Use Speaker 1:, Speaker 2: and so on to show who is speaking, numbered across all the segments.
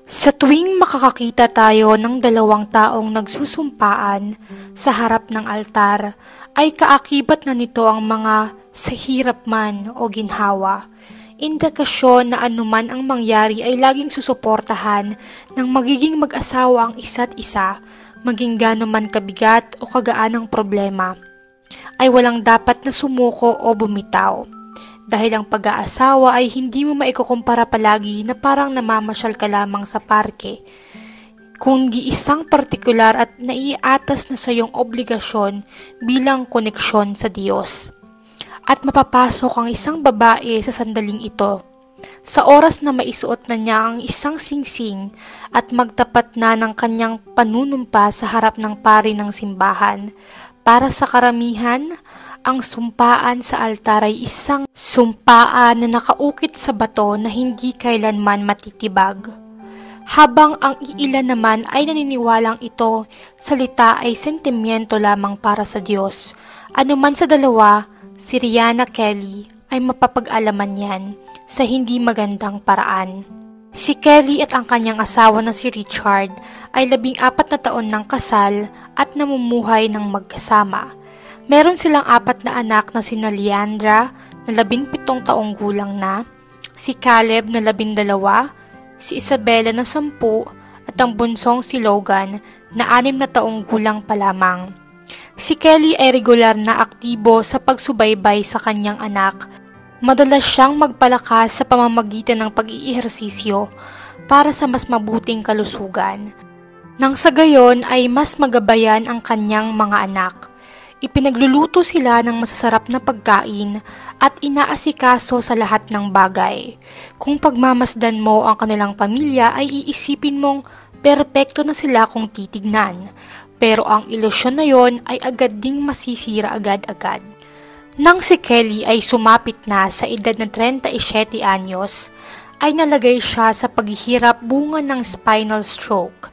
Speaker 1: Sa tuwing makakakita tayo ng dalawang taong nagsusumpaan sa harap ng altar, ay kaakibat na nito ang mga sa hirap man o ginhawa. Indikasyon na anuman ang mangyari ay laging susuportahan ng magiging mag-asawa ang isa't isa, maging gaano man kabigat o kagaan ang problema, ay walang dapat na sumuko o bumitaw. Dahil ang pag-aasawa ay hindi mo maikukumpara palagi na parang namamasyal ka lamang sa parke, kundi isang partikular at naiatas na sa iyong obligasyon bilang koneksyon sa Diyos. At mapapasok ang isang babae sa sandaling ito, sa oras na maisuot na niya ang isang singsing at magtapat na ng kanyang panunumpa sa harap ng pari ng simbahan. Para sa karamihan, ang sumpaan sa altar ay isang sumpaan na nakaukit sa bato na hindi kailanman matitibag. Habang ang iilan naman ay naniniwalang ito salita ay sentimiento lamang para sa Diyos. Anuman sa dalawa, si Rihanna Kelly ay mapapag-alaman yan sa hindi magandang paraan. Si Kelly at ang kanyang asawa na si Richard ay 14 na taon ng kasal at namumuhay ng magkasama. Meron silang 4 na anak na sina Leandra na 17 taong gulang na, si Caleb na 12, si Isabella na 10 at ang bunsong si Logan na 6 na taong gulang pa lamang. Si Kelly ay regular na aktibo sa pagsubaybay sa kanyang anak. Madalas siyang magpalakas sa pamamagitan ng pag-iihersisyo para sa mas mabuting kalusugan. Nang sa gayon ay mas magabayan ang kanyang mga anak. Ipinagluluto sila ng masasarap na pagkain at inaasikaso sa lahat ng bagay. Kung pagmamasdan mo ang kanilang pamilya ay iisipin mong perpekto na sila kung titignan. Pero ang ilusyon na yon ay agad ding masisira agad-agad. Nang si Kelly ay sumapit na sa edad na 37 anyos, ay nalagay siya sa paghihirap bunga ng spinal stroke.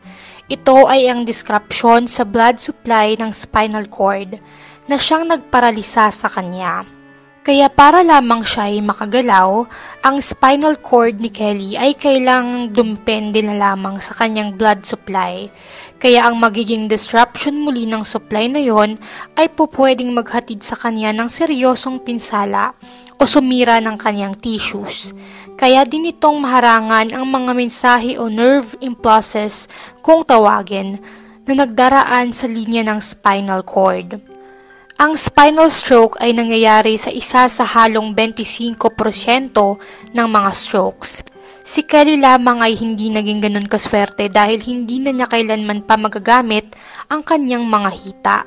Speaker 1: Ito ay ang deskripsyon sa blood supply ng spinal cord na siyang nagparalisa sa kanya. Kaya para lamang siya ay makagalaw, ang spinal cord ni Kelly ay kailangang dumpende na lamang sa kanyang blood supply. Kaya ang magiging disruption muli ng supply na yon ay pupwedeng maghatid sa kanya ng seryosong pinsala o sumira ng kanyang tissues. Kaya din itong maharangan ang mga mensahe o nerve impulses kung tawagin na nagdaraan sa linya ng spinal cord. Ang spinal stroke ay nangyayari sa isa sa halong 25% ng mga strokes. Si Kelly lamang ay hindi naging ganun kaswerte dahil hindi na niya kailanman pa magagamit ang kanyang mga hita.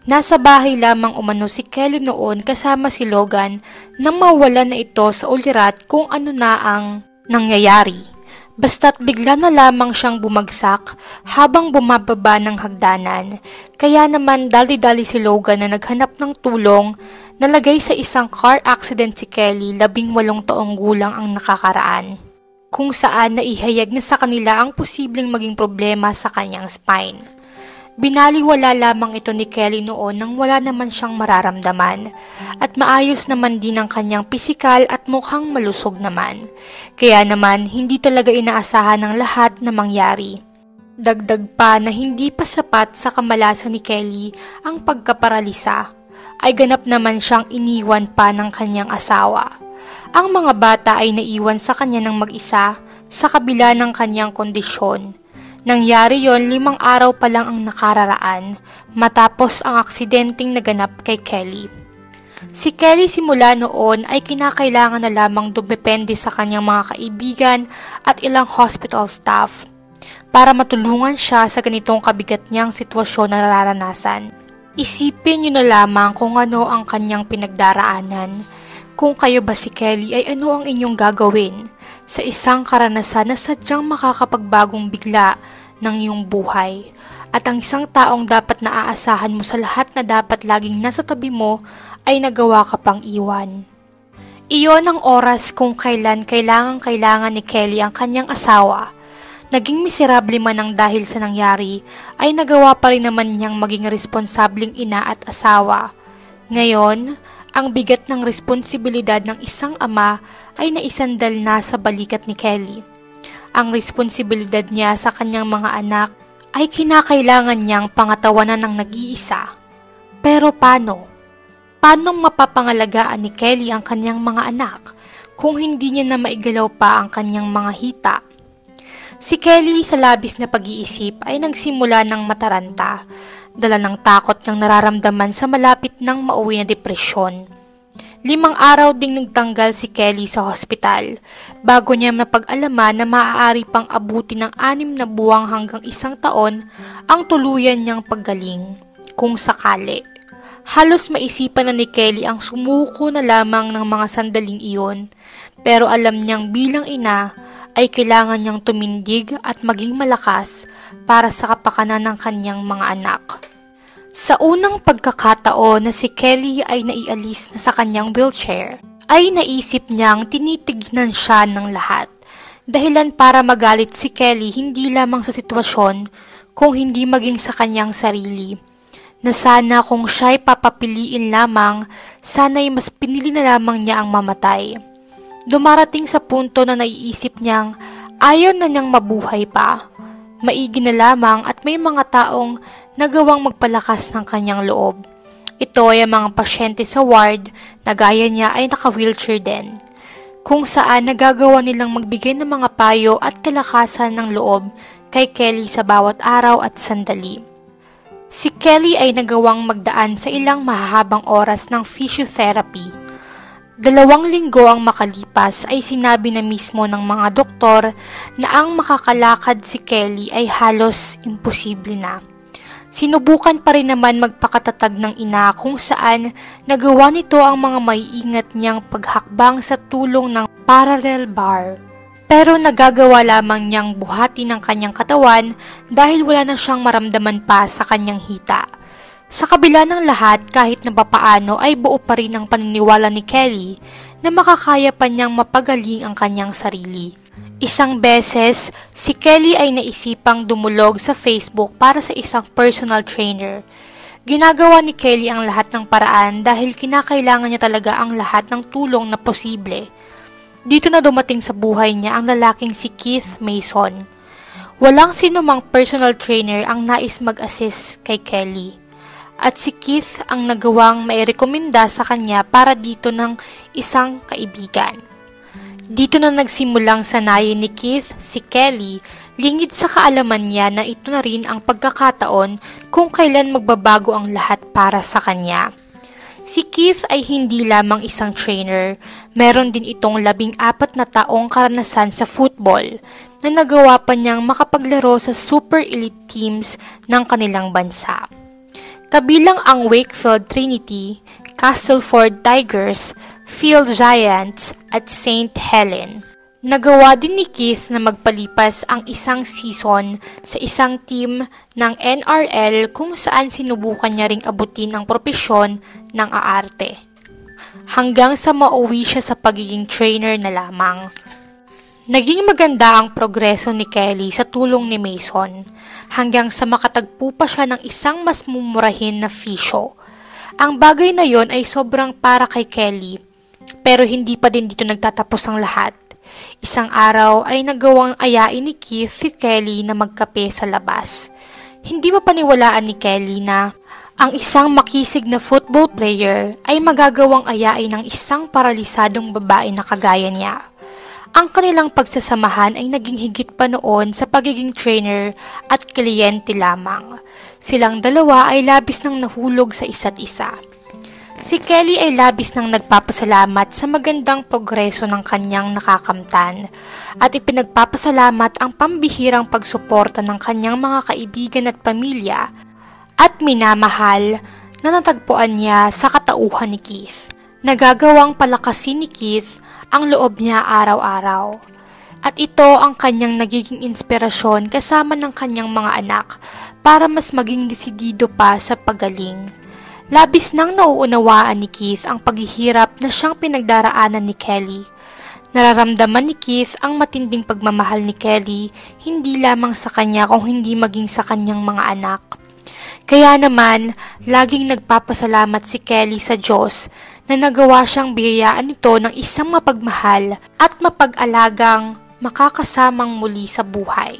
Speaker 1: Nasa bahay lamang umano si Kelly noon kasama si Logan nang mawala na ito sa ulirat kung ano na ang nangyayari. Basta't bigla na lamang siyang bumagsak habang bumababa ng hagdanan. Kaya naman dali-dali si Logan na naghanap ng tulong, nalagay sa isang car accident si Kelly, 18 taong gulang ang nakakaraan, kung saan naihayag na sa kanila ang posibleng maging problema sa kanyang spine. Binaliwala lamang ito ni Kelly noon nang wala naman siyang mararamdaman at maayos naman din ang kanyang pisikal at mukhang malusog naman. Kaya naman hindi talaga inaasahan ng lahat na mangyari. Dagdag pa na hindi pa sapat sa kamalasan ni Kelly ang pagkaparalisa, ay ganap naman siyang iniwan pa ng kanyang asawa. Ang mga bata ay naiwan sa kanya ng mag-isa sa kabila ng kanyang kondisyon. Nangyari yon 5 araw pa lang ang nakararaan matapos ang aksidenteng naganap kay Kelly. Si Kelly simula noon ay kinakailangan na lamang dumepende sa kanyang mga kaibigan at ilang hospital staff para matulungan siya sa ganitong kabigat niyang sitwasyon na nararanasan. Isipin niyo na lamang kung ano ang kanyang pinagdaraanan. Kung kayo ba si Kelly ay ano ang inyong gagawin sa isang karanasan na sadyang makakapagbagong bigla ng iyong buhay at ang isang taong dapat naaasahan mo sa lahat na dapat laging nasa tabi mo ay nagawa ka pang iwan. Iyon ang oras kung kailan kailangan ni Kelly ang kanyang asawa. Naging miserable man ang dahil sa nangyari ay nagawa pa rin naman niyang maging responsabling ina at asawa. Ngayon, ang bigat ng responsibilidad ng isang ama ay naisandal na sa balikat ni Kelly. ang responsibilidad niya sa kanyang mga anak ay kinakailangan niyang pangatawanan ng nag-iisa. Pero paano? Paano mapapangalagaan ni Kelly ang kanyang mga anak kung hindi niya na maigalaw pa ang kanyang mga hita? Si Kelly sa labis na pag-iisip ay nagsimula ng mataranta, dala ng takot niyang nararamdaman sa malapit ng mauwi na depresyon. 5 araw ding nagtanggal si Kelly sa hospital bago niya mapag-alaman na maaari pang abuti ng 6 na buwang hanggang 1 taon ang tuluyan niyang paggaling, kung sakali. Halos maisipan na ni Kelly ang sumuko na lamang ng mga sandaling iyon, pero alam niyang bilang ina ay kailangan niyang tumindig at maging malakas para sa kapakanan ng kanyang mga anak. Sa unang pagkakataon na si Kelly ay naialis na sa kanyang wheelchair, ay naisip niyang tinitignan siya ng lahat. Dahilan para magalit si Kelly hindi lamang sa sitwasyon, kung hindi maging sa kanyang sarili. Na sana kung siya'y papapiliin lamang, sana'y mas pinili na lamang niya ang mamatay. Dumarating sa punto na naiisip niyang ayaw na niyang mabuhay pa. Maigi na lamang at may mga taong nagawang magpalakas ng kanyang loob. Ito ay ang mga pasyente sa ward na gaya niya ay naka-wheelchair din, kung saan nagagawa nilang magbigay ng mga payo at kalakasan ng loob kay Kelly sa bawat araw at sandali. Si Kelly ay nagawang magdaan sa ilang mahahabang oras ng physiotherapy. 2 linggo ang makalipas ay sinabi na mismo ng mga doktor na ang makakalakad si Kelly ay halos imposible na. Sinubukan pa rin naman magpakatatag ng ina kung saan nagawa nito ang mga maiingat niyang paghakbang sa tulong ng parallel bar. Pero nagagawa lamang niyang buhati ng kanyang katawan dahil wala na siyang maramdaman pa sa kanyang hita. Sa kabila ng lahat, kahit na papaano ay buo pa rin ang paniniwala ni Kelly na makakaya pa niyang mapagaling ang kanyang sarili. Isang beses, si Kelly ay naisipang dumulog sa Facebook para sa isang personal trainer. Ginagawa ni Kelly ang lahat ng paraan dahil kinakailangan niya talaga ang lahat ng tulong na posible. Dito na dumating sa buhay niya ang lalaking si Keith Mason. Walang sinumang personal trainer ang nais mag-assist kay Kelly. At si Keith ang nagawang mairekomenda sa kanya para dito ng isang kaibigan. Dito na nagsimulang sanayin ni Keith si Kelly, lingid sa kaalaman niya na ito na rin ang pagkakataon kung kailan magbabago ang lahat para sa kanya. Si Keith ay hindi lamang isang trainer, meron din itong 14 na taong karanasan sa football na nagawa pa niyang makapaglaro sa super elite teams ng kanilang bansa. Kabilang ang Wakefield Trinity, Castleford Tigers, Field Giants at St. Helen. Nagawa din ni Keith na magpalipas ang isang season sa isang team ng NRL kung saan sinubukan niya ring abutin ang propesyon ng aarte. Hanggang sa mauwi siya sa pagiging trainer na lamang. Naging maganda ang progreso ni Kelly sa tulong ni Mason, hanggang sa makatagpo pa siya ng isang mas mumurahin na physio. Ang bagay na yon ay sobrang para kay Kelly, pero hindi pa din dito nagtatapos ang lahat. Isang araw ay nagawang ayain ni Keith si Kelly na magkape sa labas. Hindi mapaniwalaan ni Kelly na ang isang makisig na football player ay magagawang ayain ng isang paralisadong babae na kagaya niya. Ang kanilang pagsasamahan ay naging higit pa noon sa pagiging trainer at kliyente lamang. Silang dalawa ay labis nang nahulog sa isa't isa. Si Kelly ay labis nang nagpapasalamat sa magandang progreso ng kanyang nakakamtan at ipinagpapasalamat ang pambihirang pagsuporta ng kanyang mga kaibigan at pamilya at minamahal na natagpuan niya sa katauhan ni Keith. Nagagawang palakasin ni Keith ang loob niya araw-araw. At ito ang kanyang nagiging inspirasyon kasama ng kanyang mga anak para mas maging desidido pa sa pagaling. Labis nang nauunawaan ni Keith ang paghihirap na siyang pinagdaraanan ni Kelly. Nararamdaman ni Keith ang matinding pagmamahal ni Kelly hindi lamang sa kanya kung hindi maging sa kanyang mga anak. Kaya naman, laging nagpapasalamat si Kelly sa Diyos na nagawa siyang biyayaan nito ng isang mapagmahal at mapag-alagang makakasamang muli sa buhay.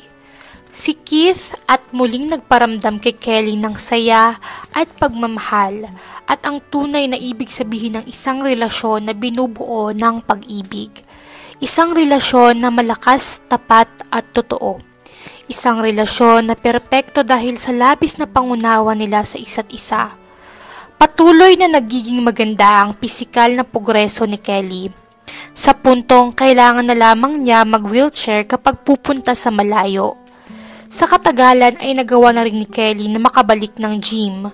Speaker 1: Si Keith at muling nagparamdam kay Kelly ng saya at pagmamahal at ang tunay na ibig sabihin ng isang relasyon na binubuo ng pag-ibig. Isang relasyon na malakas, tapat at totoo. Isang relasyon na perpekto dahil sa labis na pangunawa nila sa isa't isa. Patuloy na nagiging maganda ang pisikal na progreso ni Kelly. Sa puntong kailangan na lamang niya mag-wheelchair kapag pupunta sa malayo. Sa katagalan ay nagawa na rin ni Kelly na makabalik ng gym.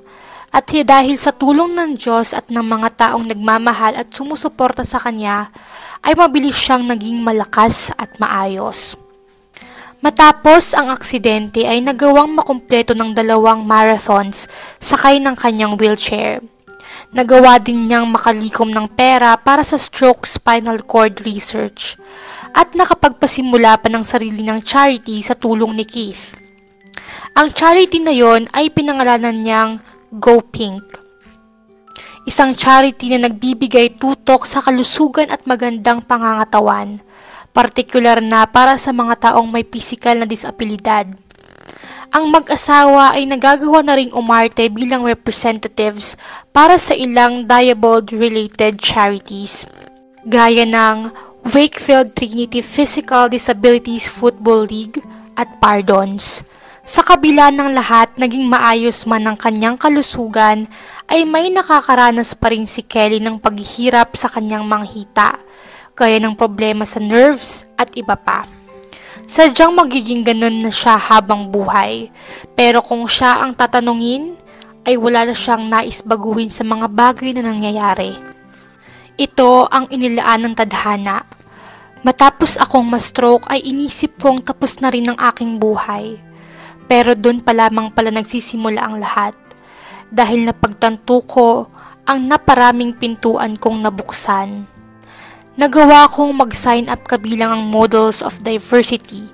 Speaker 1: At dahil sa tulong ng Diyos at ng mga taong nagmamahal at sumusuporta sa kanya, ay mabilis siyang naging malakas at maayos. Matapos ang aksidente ay nagawang makumpleto ng 2 marathons sakay ng kanyang wheelchair. Nagawa din niyang makalikom ng pera para sa stroke spinal cord research at nakapagpasimula pa ng sarili ng charity sa tulong ni Keith. Ang charity na yon ay pinangalanan niyang Go Pink. Isang charity na nagbibigay tutok sa kalusugan at magandang pangangatawan, partikular na para sa mga taong may pisikal na disabilidad. Ang mag-asawa ay nagagawa na ring umarte bilang representatives para sa ilang disabled-related charities, gaya ng Wakefield Trinity Physical Disabilities Football League at Pardons. Sa kabila ng lahat, naging maayos man ang kanyang kalusugan, ay may nakakaranas pa rin si Kelly ng paghihirap sa kanyang mga hita, gaya ng problema sa nerves at iba pa. Sadyang magiging ganun na siya habang buhay, pero kung siya ang tatanungin, ay wala na siyang nais baguhin sa mga bagay na nangyayari. Ito ang inilaan ng tadhana. Matapos akong ma-stroke ay inisip kong tapos na rin ang aking buhay. Pero doon pa lamang pala nagsisimula ang lahat. Dahil napagtanto ko ang naparaming pintuan kong nabuksan. Nagawa kong mag-sign up kabilang ang Models of Diversity,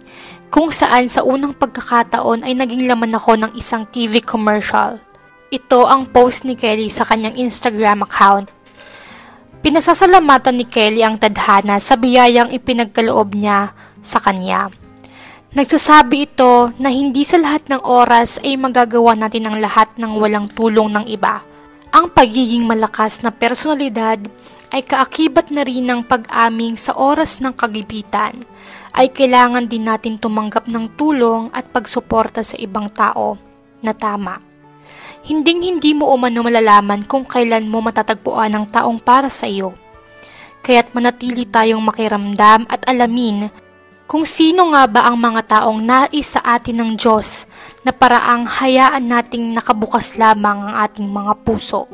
Speaker 1: kung saan sa unang pagkakataon ay naging laman ako ng isang TV commercial. Ito ang post ni Kelly sa kanyang Instagram account. Pinasasalamatan ni Kelly ang tadhana sa biyayang ipinagkaloob niya sa kanya. Nagsasabi ito na hindi sa lahat ng oras ay magagawa natin ang lahat ng walang tulong ng iba. Ang pagiging malakas na personalidad ay kaakibat na rin ng pag-aming sa oras ng kagipitan, ay kailangan din natin tumanggap ng tulong at pagsuporta sa ibang tao na tama. Hinding-hindi mo umano malalaman kung kailan mo matatagpuan ang taong para sa iyo. Kaya't manatili tayong makiramdam at alamin kung sino nga ba ang mga taong nais sa atin ng Diyos na paraang hayaan nating nakabukas lamang ang ating mga puso.